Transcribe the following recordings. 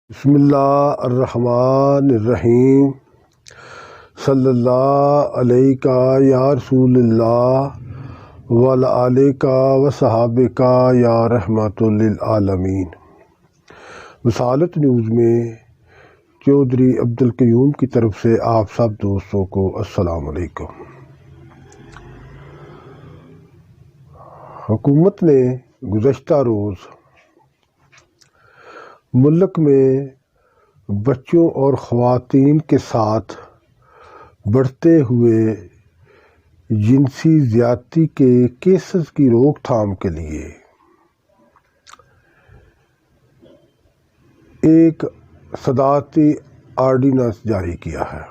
بسم اللہ الرحمن الرحیم صلی اللہ علیہ یا رسول اللہ وعلی آلہ و صحابہ یا رحمت للعالمین۔ رسالت نیوز میں چودھری عبدالقیوم کی طرف سے آپ سب دوستوں کو السلام علیکم۔ حکومت نے گزشتہ روز ملک میں بچوں اور خواتین کے ساتھ بڑھتے ہوئے جنسی زیادتی کے کیسز کی روک تھام کے لیے ایک صدارتی آرڈیننس جاری کیا ہے۔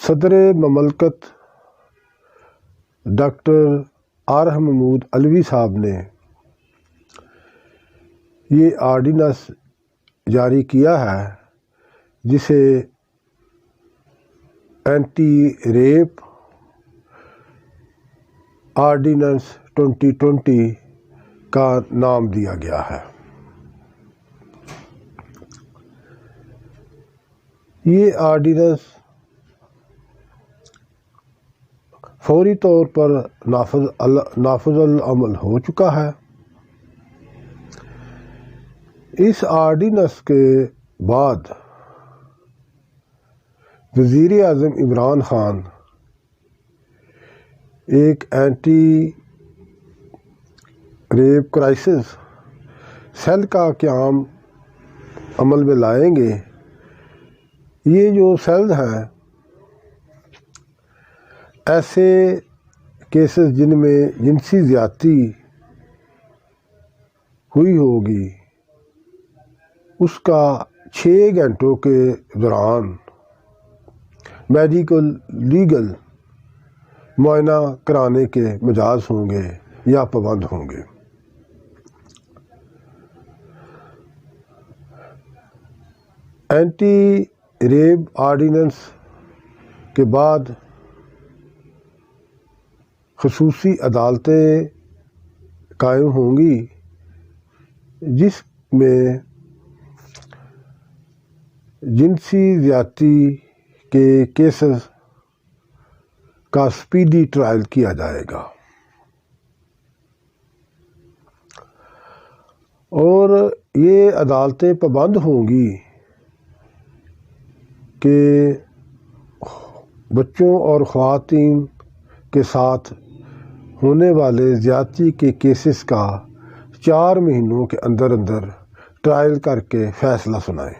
صدر مملکت ڈاکٹر آر محمود علوی صاحب نے یہ آرڈیننس جاری کیا ہے، جسے اینٹی ریپ آرڈیننس 2020 کا نام دیا گیا ہے۔ یہ آرڈیننس فوری طور پر نافذ العمل ہو چکا ہے۔ اس آرڈیننس کے بعد وزیر اعظم عمران خان ایک اینٹی ریپ کرائسس سیل کا قیام عمل میں لائیں گے۔ یہ جو سیل ہیں، ایسے کیسز جن میں جنسی زیادتی ہوئی ہوگی، اس کا 6 گھنٹوں کے دوران میڈیکل لیگل معائنہ کرانے کے مجاز ہوں گے یا پابند ہوں گے۔ اینٹی ریپ آرڈیننس کے بعد خصوصی عدالتیں قائم ہوں گی، جس میں جنسی زیادتی کے کیسز کا سپیڈی ٹرائل کیا جائے گا، اور یہ عدالتیں پابند ہوں گی کہ بچوں اور خواتین کے ساتھ ہونے والے زیادتی کے کیسز کا 4 مہینوں کے اندر ٹرائل کر کے فیصلہ سنائیں۔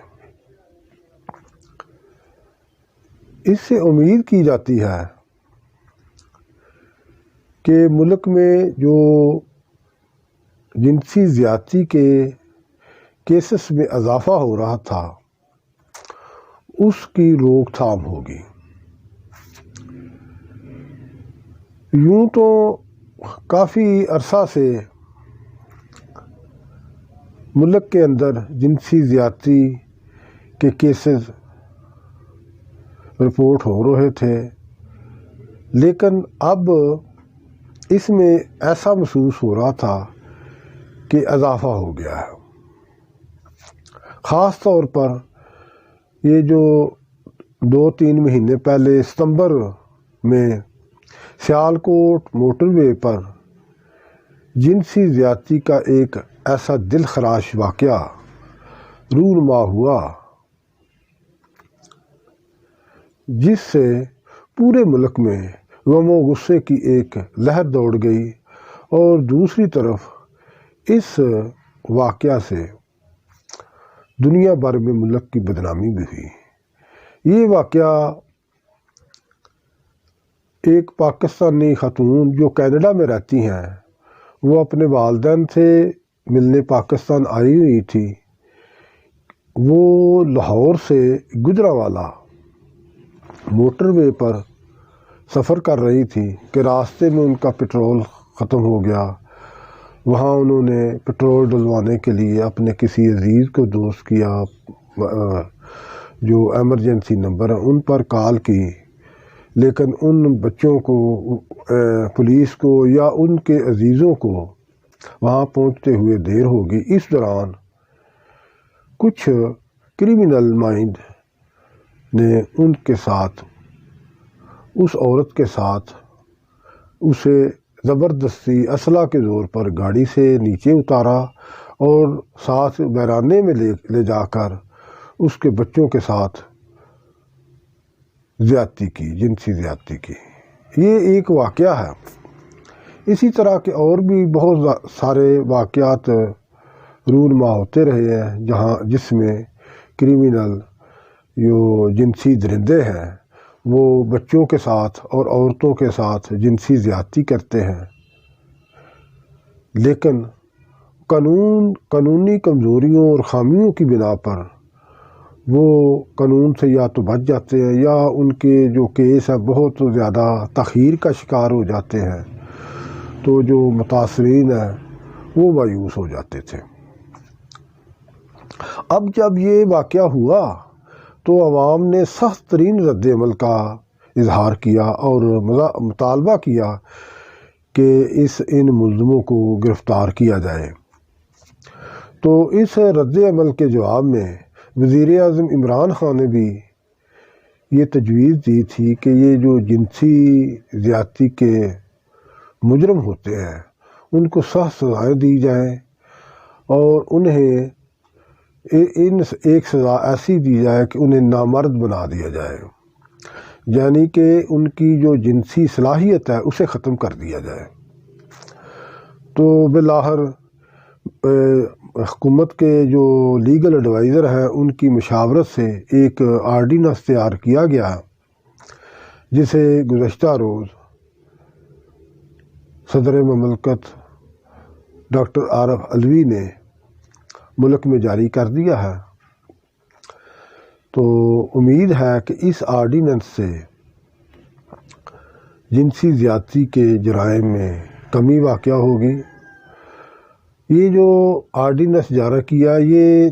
اس سے امید کی جاتی ہے کہ ملک میں جو جنسی زیادتی کے کیسز میں اضافہ ہو رہا تھا، اس کی روک تھام ہوگی۔ یوں تو کافی عرصہ سے ملک کے اندر جنسی زیادتی کے کیسز رپورٹ ہو رہے تھے، لیکن اب اس میں ایسا محسوس ہو رہا تھا کہ اضافہ ہو گیا ہے۔ خاص طور پر یہ جو 2-3 مہینے پہلے ستمبر میں سیالکوٹ موٹر وے پر جنسی زیادتی کا ایک ایسا دل خراش واقعہ رونما ہوا، جس سے پورے ملک میں غم و غصے کی ایک لہر دوڑ گئی، اور دوسری طرف اس واقعہ سے دنیا بھر میں ملک کی بدنامی بھی ہوئی۔ یہ واقعہ ایک پاکستانی خاتون جو کینیڈا میں رہتی ہیں، وہ اپنے والدین سے ملنے پاکستان آئی ہوئی تھی۔ وہ لاہور سے گجرانوالہ موٹر وے پر سفر کر رہی تھی کہ راستے میں ان کا پٹرول ختم ہو گیا۔ وہاں انہوں نے پٹرول ڈلوانے کے لیے اپنے کسی عزیز کو دوست کیا، جو ایمرجنسی نمبر ہے ان پر کال کی، لیکن ان بچوں کو، پولیس کو یا ان کے عزیزوں کو وہاں پہنچتے ہوئے دیر ہوگی۔ اس دوران کچھ کرمنل مائنڈ نے ان کے ساتھ اس عورت کے ساتھ اسے زبردستی اسلحہ کے زور پر گاڑی سے نیچے اتارا اور ساتھ ویرانے میں لے جا کر اس کے بچوں کے ساتھ زیادتی کی، جنسی زیادتی کی۔ یہ ایک واقعہ ہے۔ اسی طرح کے اور بھی بہت سارے واقعات رونما ہوتے رہے ہیں جس میں کرمنل جو جنسی درندے ہیں وہ بچوں کے ساتھ اور عورتوں کے ساتھ جنسی زیادتی کرتے ہیں، لیکن قانونی کمزوریوں اور خامیوں کی بنا پر وہ قانون سے یا تو بچ جاتے ہیں یا ان کے جو کیس ہے بہت زیادہ تاخیر کا شکار ہو جاتے ہیں، تو جو متاثرین ہیں وہ مایوس ہو جاتے تھے۔ اب جب یہ واقعہ ہوا تو عوام نے سخت ترین رد عمل کا اظہار کیا اور مطالبہ کیا کہ ان ملزموں کو گرفتار کیا جائے۔ تو اس رد عمل کے جواب میں وزیر اعظم عمران خان نے بھی یہ تجویز دی تھی کہ یہ جو جنسی زیادتی کے مجرم ہوتے ہیں ان کو سخت سزائیں دی جائیں اور انہیں ایک سزا ایسی دی جائے کہ انہیں نامرد بنا دیا جائے، یعنی کہ ان کی جو جنسی صلاحیت ہے اسے ختم کر دیا جائے۔ تو بالآخر حکومت کے جو لیگل ایڈوائزر ہیں ان کی مشاورت سے ایک آرڈیننس تیار کیا گیا جسے گزشتہ روز صدر مملکت ڈاکٹر عارف علوی نے ملک میں جاری کر دیا ہے۔ تو امید ہے کہ اس آرڈیننس سے جنسی زیادتی کے جرائم میں کمی واقع ہوگی۔ یہ جو آرڈیننس جاری کیا یہ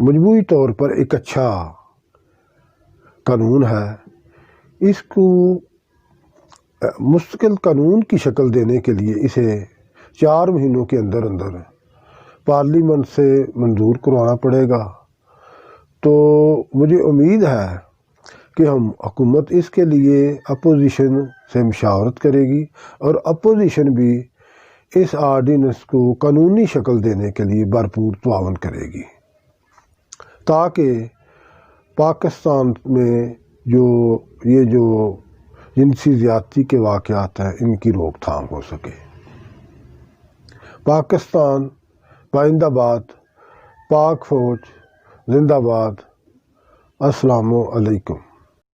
مجموعی طور پر ایک اچھا قانون ہے۔ اس کو مستقل قانون کی شکل دینے کے لیے اسے 4 مہینوں کے اندر پارلیمنٹ سے منظور کروانا پڑے گا۔ تو مجھے امید ہے کہ حکومت اس کے لیے اپوزیشن سے مشاورت کرے گی اور اپوزیشن بھی اس آرڈیننس کو قانونی شکل دینے کے لیے بھرپور تعاون کرے گی تاکہ پاکستان میں یہ جو جنسی زیادتی کے واقعات ہیں ان کی روک تھام ہو سکے۔ پاکستان پائندہ باد، پاک فوج زندہ باد۔ السلام علیکم۔